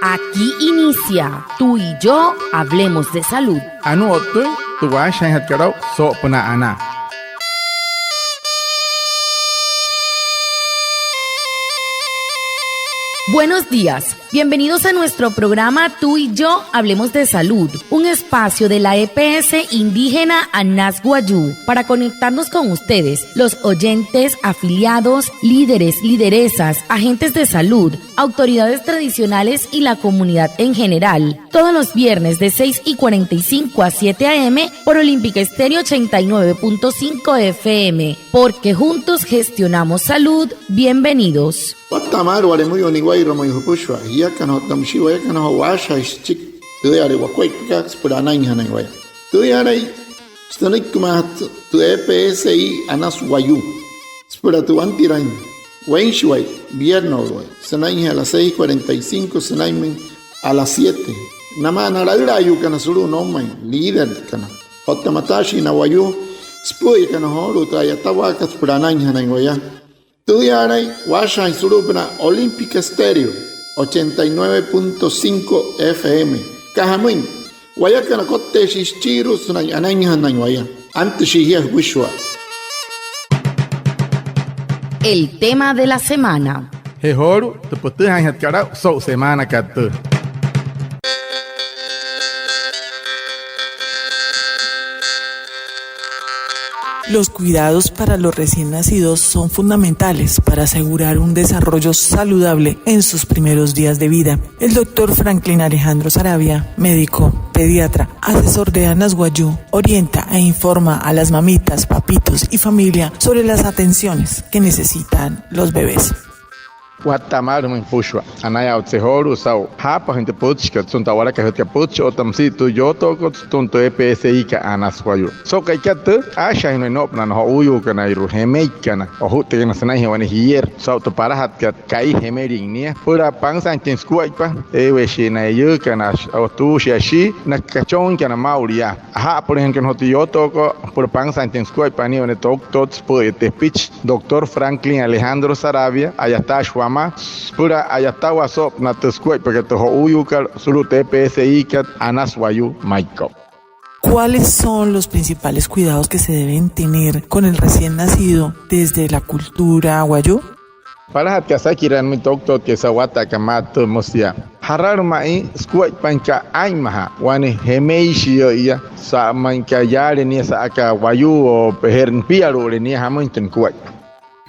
Aquí inicia Tú y yo hablemos de salud. Anu otu, tu washan hatkarau so pena ana. Buenos días, bienvenidos a nuestro programa Tú y yo hablemos de salud, un espacio de la EPS indígena Anas Wayuu para conectarnos con ustedes, los oyentes, afiliados, líderes, lideresas, agentes de salud, autoridades tradicionales y la comunidad en general. Todos los viernes de 6:45 a 7 a.m. por Olímpica Estéreo 89.5 FM, porque juntos gestionamos salud. Bienvenidos. Watamar wale muy oniguay romo yupushwa ya kana tamshiwa ya kana washa chik tuare wakwai pika spurana inhana waya tuare stanik kumat tu EPSI Anas Wayuu spura tu antiran wenshwai viernes sanai a las 6:45 sanai a las 7 nama narayura yu kana suru no mai líder kana hotamatashi na Wayuu spui kana horu trayatawa ka spurana inhana waya Tudiaray, Washa Surupna, Olímpica Estéreo, 89.5 FM. Cajamuin, Guayacana Cote Shichiru, Sunay Anaña Nanguaya, antes Shihia Wishwa. El tema de la semana. Hehoru, tu putuhan hatkarau so semana katu. Los cuidados para los recién nacidos son fundamentales para asegurar un desarrollo saludable en sus primeros días de vida. El doctor Franklin Alejandro Saravia, médico, pediatra, asesor de Anas Wayuu, orienta e informa a las mamitas, papitos y familia sobre las atenciones que necesitan los bebés. Watamar mun pushwa anaya otsehoru sao hapa gente puchka tunta wala ka hete puch otamsi tu yoto ko tunto EPSI ka Anas Wayuu so kai kat asha no nopna no uyu kana iru hemeikana o hutte na sanai wani hier so to para hat kat kai hemering nia pura pangsan kin skuai pa ewe na yu kana o tu shashi na kachon kana mauria ha por ejemplo no yoto ko pura pangsan kin skuai pa ni one tok tots po este pitch doctor Franklin Alejandro Saravia ayata pura ayatawa sop na teskuay porque to uyukar sulu TPSI kat Anas Wayuu Maiko. ¿Cuáles son los principales cuidados que se deben tener con el recién nacido desde la cultura Wayuu? Para hat kasakiran mi doktor ke sawata kamat musia. Harar mai skuay panka aimaha wani hemeishi ya sa manka yare ni sa aka Wayuu o pehern piaru ni hamonten kuay.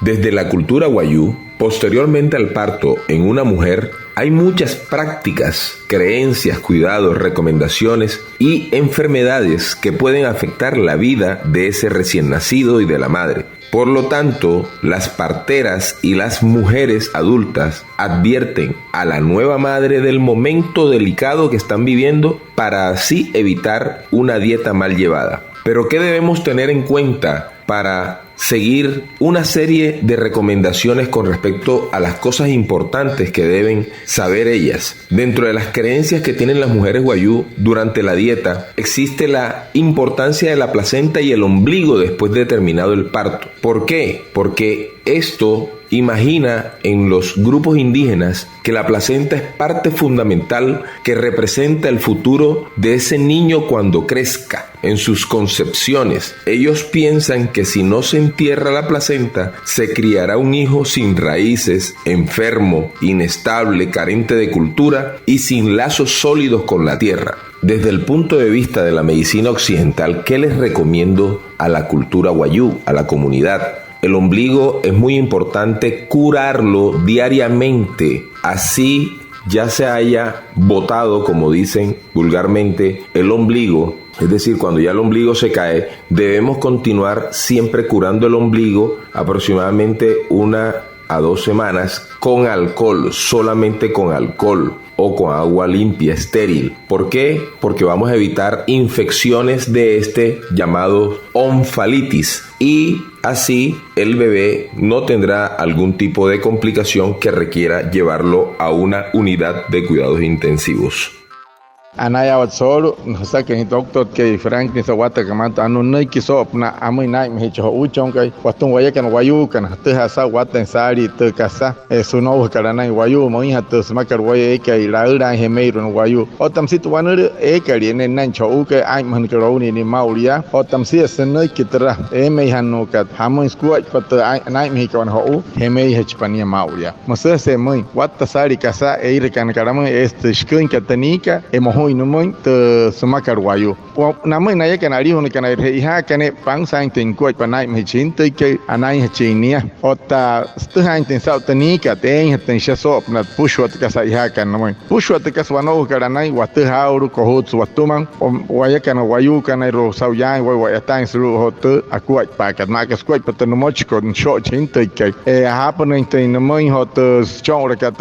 Desde la cultura Wayuu, posteriormente al parto en una mujer, hay muchas prácticas, creencias, cuidados, recomendaciones y enfermedades que pueden afectar la vida de ese recién nacido y de la madre. Por lo tanto, las parteras y las mujeres adultas advierten a la nueva madre del momento delicado que están viviendo para así evitar una dieta mal llevada. Pero ¿qué debemos tener en cuenta para seguir una serie de recomendaciones con respecto a las cosas importantes que deben saber ellas? Dentro de las creencias que tienen las mujeres Wayuu durante la dieta, existe la importancia de la placenta y el ombligo después de terminado el parto. ¿Por qué? Porque esto imagina en los grupos indígenas que la placenta es parte fundamental que representa el futuro de ese niño cuando crezca. En sus concepciones, ellos piensan que si no se entierra la placenta, se criará un hijo sin raíces, enfermo, inestable, carente de cultura y sin lazos sólidos con la tierra. Desde el punto de vista de la medicina occidental, ¿qué les recomiendo a la cultura Wayuu, a la comunidad? El ombligo es muy importante curarlo diariamente, así ya se haya botado, como dicen vulgarmente, el ombligo. Es decir, cuando ya el ombligo se cae, debemos continuar siempre curando el ombligo aproximadamente 1 a 2 semanas con alcohol, solamente con alcohol o con agua limpia, estéril. ¿Por qué? Porque vamos a evitar infecciones de este llamado onfalitis y así el bebé no tendrá algún tipo de complicación que requiera llevarlo a una unidad de cuidados intensivos. anaya watsoro sa que doctor que Franklin sa wata kamanta anu nei kiso na amai nai me cho uchon kai watun waya kan wayu kan te hasa wata sari te kasa suno karana wayu mo ha te smakar waya kai la ura hemeiro no wayu otam situ wanur kari ne nan cho ke ai man kro ni mauria otam si senai kitra me hanu kat hamon skuat pat ai nai me kan ho hemei hechpania mauria masa se moi wata sari kasa kan karama skun katanika moho inumon te smakar wayu namai na kan ari hon kan ai ha kan pang sang tin kuat panai me chin te ke anai hechinia ota stuhain tin sa tanika ten ten shasop na pushwat kasa ha kan namai pushwat kas wano karanai watu hauru kohut watuman waya kan wayu kan ro sauyan waya tan suru hot akuat pakat makas kuat patano mochko sho chin te ke happen tin namai hot chong rakat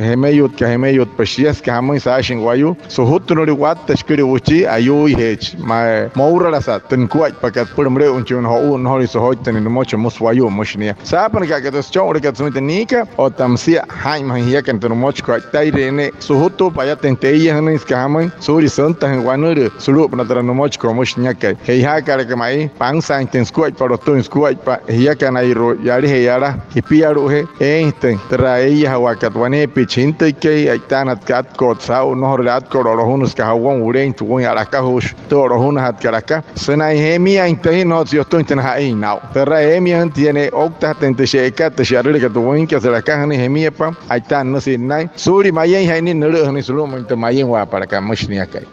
hemeyut ka hemeyut pashias ka hamai sa shin wayu so hutno ri wat tashkiri uchi ayu hech ma maura la sa tin kuat pakat purmre unchun ho un hori so hot tin mocho mus wayu mushnia sapan ka ka chong rakat sumitanika o tamsia haim hiya kan tin mochko tai rene so hutu paya tenteia hanin ska hamai suri santa wanur suru panatra no mochko mushnia ka he ha ka ka mai pang sang tin skuat para tun skuat pa hiya kan ai ro yari he yara hipiaru he einten traia hawakat wane pichinte ke aitanat kat kot sau no rat ko rohunus ka hawon uren tu gon ala ka hus to rohun hat karaka senai hemia inte no si osto inte ha ei now terra hemia tiene okta tente sheka te sharre ka tu gon ke sera ka ni hemia pa aitan no sin nai suri mayen haini nuru ni sulu inte mayen wa para ka mushnia kai.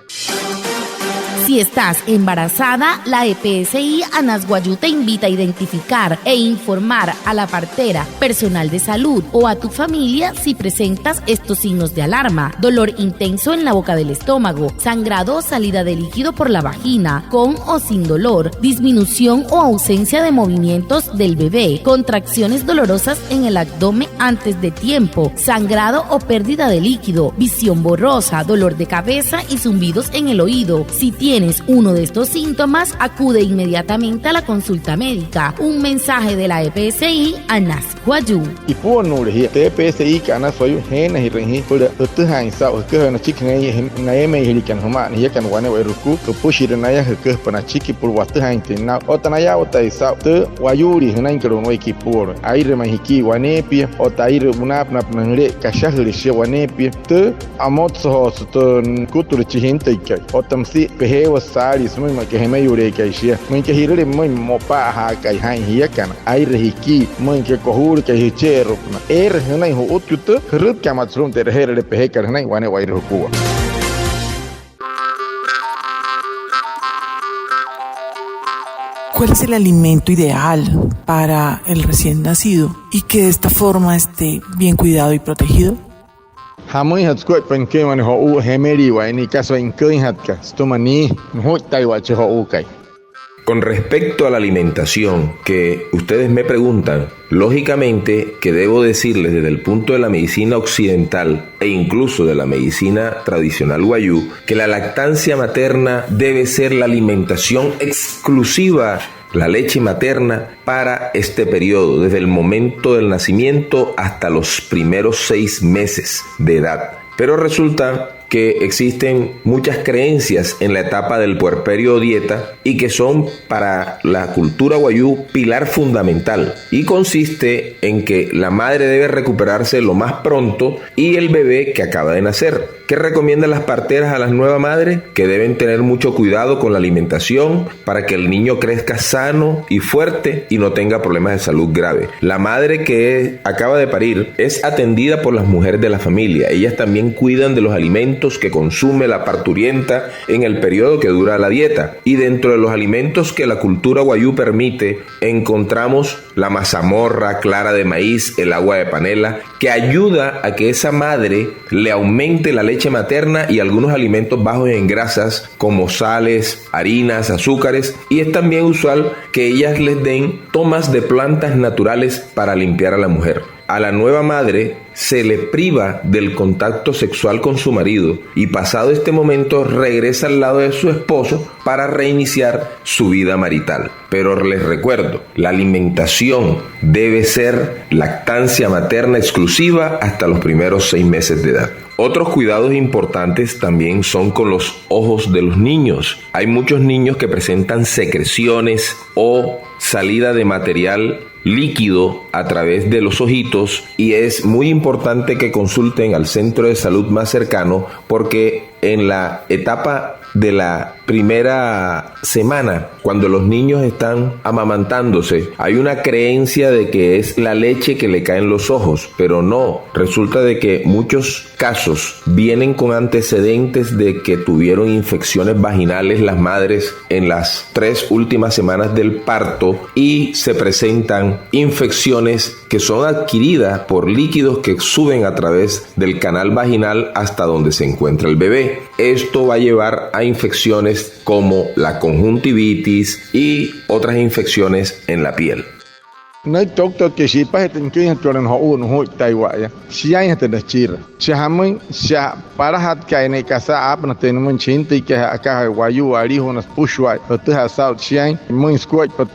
Si estás embarazada, la EPSI Anasguayú te invita a identificar e informar a la partera, personal de salud o a tu familia si presentas estos signos de alarma: dolor intenso en la boca del estómago, sangrado o salida de líquido por la vagina, con o sin dolor, disminución o ausencia de movimientos del bebé, contracciones dolorosas en el abdomen antes de tiempo, sangrado o pérdida de líquido, visión borrosa, dolor de cabeza y zumbidos en el oído. Si tienes uno de estos síntomas, acude inmediatamente a la consulta médica. Un mensaje de la EPSI Anasguayú. Y por no le EPSI que Anasguayú gena y rengi por tu hain sa o que na chicken na eme helikan homa ni kan wane wa ruku to pushir na ya ke pana chiki por watu hain tin na otanaya otai sa tu wayuri hena ingro no ekipor aire mahiki wane pi otaire unap na pnre kashahri she wane pi tu amot so to kutur chihinte ke otamsi pehe sari sumai ma ke heme yure ke shia mun ke hirele mun mopa ha kai hain hiya kan ai rehiki mun ke kohur ke hichero na hena ho utut rut kamatsrum te herele pehe kar hena wane wai ruku. ¿Cuál es el alimento ideal para el recién nacido y que de esta forma esté bien cuidado y protegido? Hamui hat skuat penke man ho hemeri wa ni kaso en kein hat ka stomani no tai wa che ho kai. Con respecto a la alimentación que ustedes me preguntan, lógicamente que debo decirles desde el punto de la medicina occidental e incluso de la medicina tradicional wayú que la lactancia materna debe ser la alimentación exclusiva, la leche materna para este periodo, desde el momento del nacimiento hasta los primeros 6 meses de edad. Pero resulta que existen muchas creencias en la etapa del puerperio o dieta y que son para la cultura wayú pilar fundamental, y consiste en que la madre debe recuperarse lo más pronto y el bebé que acaba de nacer. ¿Qué recomiendan las parteras a las nuevas madres? Que deben tener mucho cuidado con la alimentación para que el niño crezca sano y fuerte y no tenga problemas de salud grave. La madre que acaba de parir es atendida por las mujeres de la familia. Ellas también cuidan de los alimentos que consume la parturienta en el periodo que dura la dieta, y dentro de los alimentos que la cultura wayú permite encontramos la mazamorra, clara de maíz, el agua de panela, que ayuda a que esa madre le aumente la leche materna, y algunos alimentos bajos en grasas como sales, harinas, azúcares, y es también usual que ellas les den tomas de plantas naturales para limpiar a la mujer. a la nueva madre se le priva del contacto sexual con su marido y pasado este momento regresa al lado de su esposo para reiniciar su vida marital. Pero les recuerdo, la alimentación debe ser lactancia materna exclusiva hasta los primeros 6 meses de edad. Otros cuidados importantes también son con los ojos de los niños. Hay muchos niños que presentan secreciones o salida de material líquido a través de los ojitos y es muy importante que consulten al centro de salud más cercano porque en la etapa de la primera semana, cuando los niños están amamantándose, hay una creencia de que es la leche que le cae en los ojos, pero no, resulta de que muchos casos vienen con antecedentes de que tuvieron infecciones vaginales las madres en las 3 últimas semanas del parto y se presentan infecciones que son adquiridas por líquidos que suben a través del canal vaginal hasta donde se encuentra el bebé. Esto va a llevar a infecciones como la conjuntivitis y otras infecciones en la piel. Nơi tốt tốt cái gì phải tin cái cho nên họ uống hội tai vậy, siang hết được chira, siamun sia para hat cái này casa áp nó tên mình chín thì cái wayu ali honas pushwai, tu ha sao siang mình squat but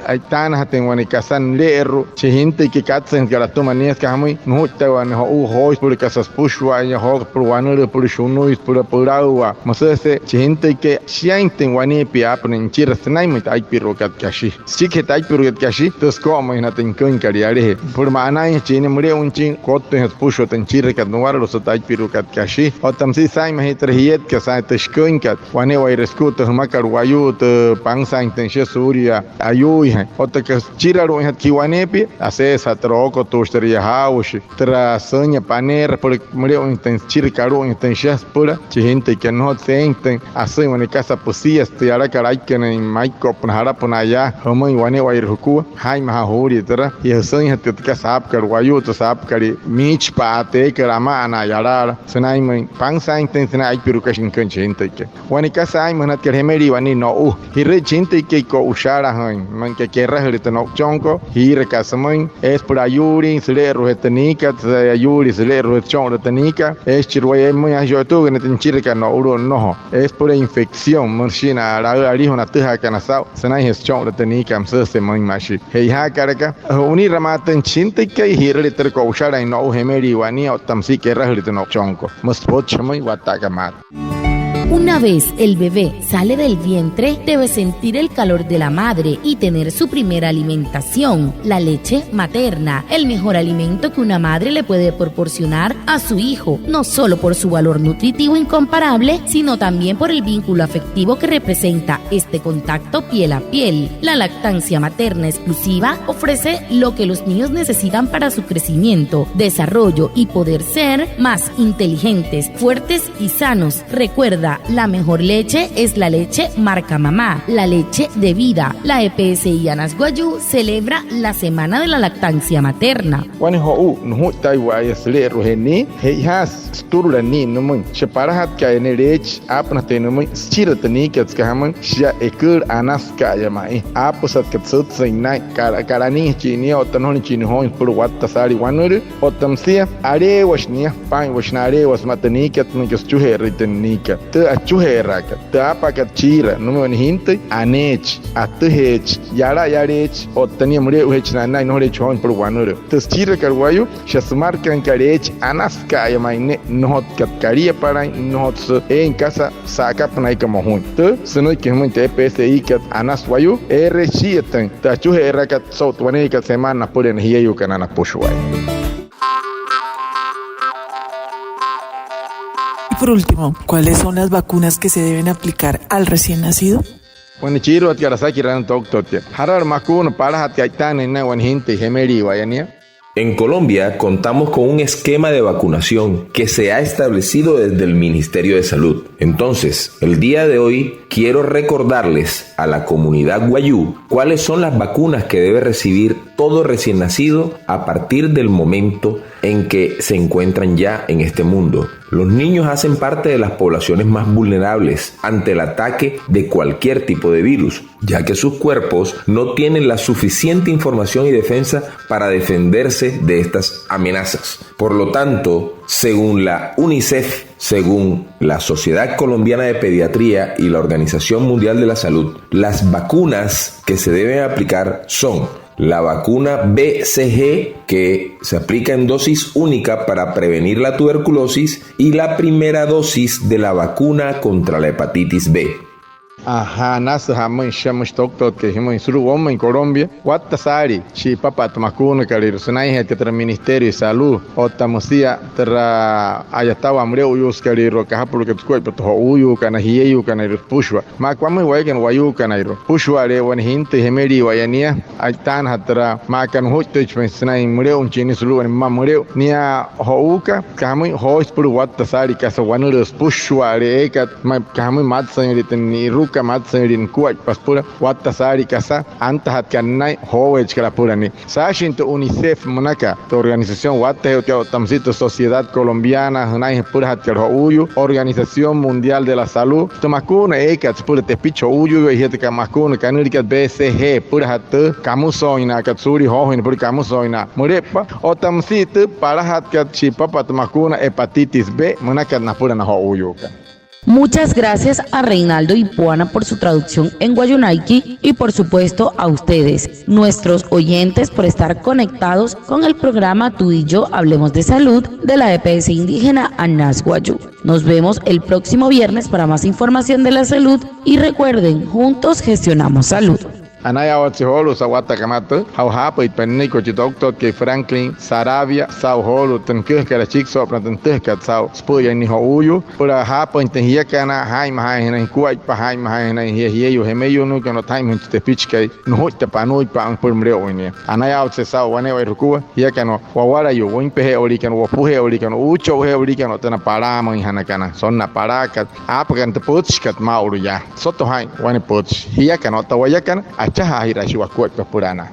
ai tan hat tên này casa leero, si hinti cái cát sen cái tu manias cái mình hội tai vậy họ u hoi por casa pushwai họ por wanur por shunui por agua, mà sẽ si hinti cái siang tên wani pi áp nên chira snai mình ai piro kat kashi, si cái tai piro kat kashi, tu squat imagínate en qué cariare por mana en chine mure un chin coto en pusho ten chire kat nuar los tai piru kat kashi o tamsi sai ma hitriet que sai teshkun kat wane wai reskuto makar wayu te pangsa intention suria ayu o te que chira ro hat kiwanepi ase sa troco to steria haush tra sonya paner por mure un ten chire caro intention pura gente que no tenten ase wane casa posias te ara carai que en maiko panhara panaya homo wane wai ruku hai ma hori tera ye sen hat ka sap kar wayu to sap kari mich pa te karama ana yara senai men pang sang ten senai piru ka shin kan gente ke wani ka sai manat ker hemeri wani no u hire gente ke ko ushara han man ke kerra hite no chonko hire ka samen es por ayuri sele rohetnika ayuri sele rohechon rohetnika es chirwaye mo ya yo to ne ten chirka no uro no es por infección marshina ari hona teha kana sa senai es chon rohetnika am se man mashi he ha karaka uni ramatan chinta que hire liter ko ushara no hemeri wani o tamsi que rahlit no chonko mospo chamai watagamat. Una vez el bebé sale del vientre, debe sentir el calor de la madre y tener su primera alimentación, la leche materna, el mejor alimento que una madre le puede proporcionar a su hijo, no solo por su valor nutritivo incomparable, sino también por el vínculo afectivo que representa este contacto piel a piel. La lactancia materna exclusiva ofrece lo que los niños necesitan para su crecimiento, desarrollo y poder ser más inteligentes, fuertes y sanos. Recuerda, la mejor leche es la leche marca mamá, la leche de vida. La EPSI Anas Guayú celebra la Semana de la Lactancia Materna. Wani ho no tai wai sele roheni he has sturla ni no mun separahat ka ne lech apna te no mun stirata ni kat ka haman sha ekur anas ka yamai aposat kat sut sinai karani chini o tanoni chini ho por watta sari wanur o tamsia are washnia pan washnare wasmatani kat no kes chuhe ritenika a chuhera te apa kat chira no me hinte anech atuhech yara yarech o tania mure uhech na no le chon por wanur te chira karwayu shasmar kan karech anaska yamaine no kat karia para no en casa saca panai como hun te seno que mun te PSI kat anaswayu r7 ta chuhera kat sotwane kat semana por energia yu kanana pushwai. Por último, ¿cuáles son las vacunas que se deben aplicar al recién nacido? Bueno, chiro at karasaki ran doctor. Harar makun para hat kaitan en wan hinte hemeri wayania. En Colombia contamos con un esquema de vacunación que se ha establecido desde el Ministerio de Salud. Entonces, el día de hoy quiero recordarles a la comunidad guayú cuáles son las vacunas que debe recibir todo recién nacido a partir del momento en que se encuentran ya en este mundo. Los niños hacen parte de las poblaciones más vulnerables ante el ataque de cualquier tipo de virus, ya que sus cuerpos no tienen la suficiente información y defensa para defenderse de estas amenazas. Por lo tanto, según la UNICEF, según la Sociedad Colombiana de Pediatría y la Organización Mundial de la Salud, las vacunas que se deben aplicar son la vacuna BCG, que se aplica en dosis única para prevenir la tuberculosis, y la primera dosis de la vacuna contra la hepatitis B. Ajá, nasa hamay shamush doctor que hemos instruido en Colombia. Watasari, si papá tomacuno calir, sonai que tra Ministerio de Salud, o tamusia tra allá estaba hambre uyus calir, caja por que tu to uyu canahiyu canairo pushwa. Ma kwame wayan wayu canairo. Pushwa le wan hinte hemeri wayania, aitan hatra ma kan hotich pensnai mure un chini sulu en mamure nia houka, kamui hois por watasari casa wanurus pushwa le ekat ma kamui mat saniriten kamat sendiri kuat paspura watasari kasa anta hat kanai howech kala purani sashin to UNICEF manaka to organización watte o tamsito Sociedad Colombiana hanai pura hat kala uyu Organización Mundial de la Salud tomakuna ekat pura te picho uyu e het kamakuna kanurikat BCG pura hat kamusoina katsuri hohin pura kamusoina murepa o tamsito para hat kat chipapa tomakuna hepatitis B manaka na pura na uyu. Muchas gracias a Reinaldo y Puana por su traducción en Guayunaiki y por supuesto a ustedes, nuestros oyentes, por estar conectados con el programa Tú y Yo Hablemos de Salud de la EPS indígena Anas Guayú. Nos vemos el próximo viernes para más información de la salud y recuerden, juntos gestionamos salud. Anaya Otsiholo Sawata Kamato, Hauhapa y Penico Doctor que Franklin Saravia, Sao Holo, Tenkirk Karachik Soprantentiskat Sao, Spuya ni Houyu, Pura Hapa Intenhiakana, Haima in Kuwait Pahaima in here, Hemeyu no can time into the pitch kay, no te panui pan por mreoinia. Anaya Otsao, whenever Rukua, Yakano, Wawara you, Wimpe Orican, Wapuhe Orican, Ucho Orican, Tana Parama in Hanakana, Sonna Parakat, Apakan the Putskat Mauria, Soto Hain, one Puts, Hiakanota Wayakan, Chaha Hirashi wa kuat purana.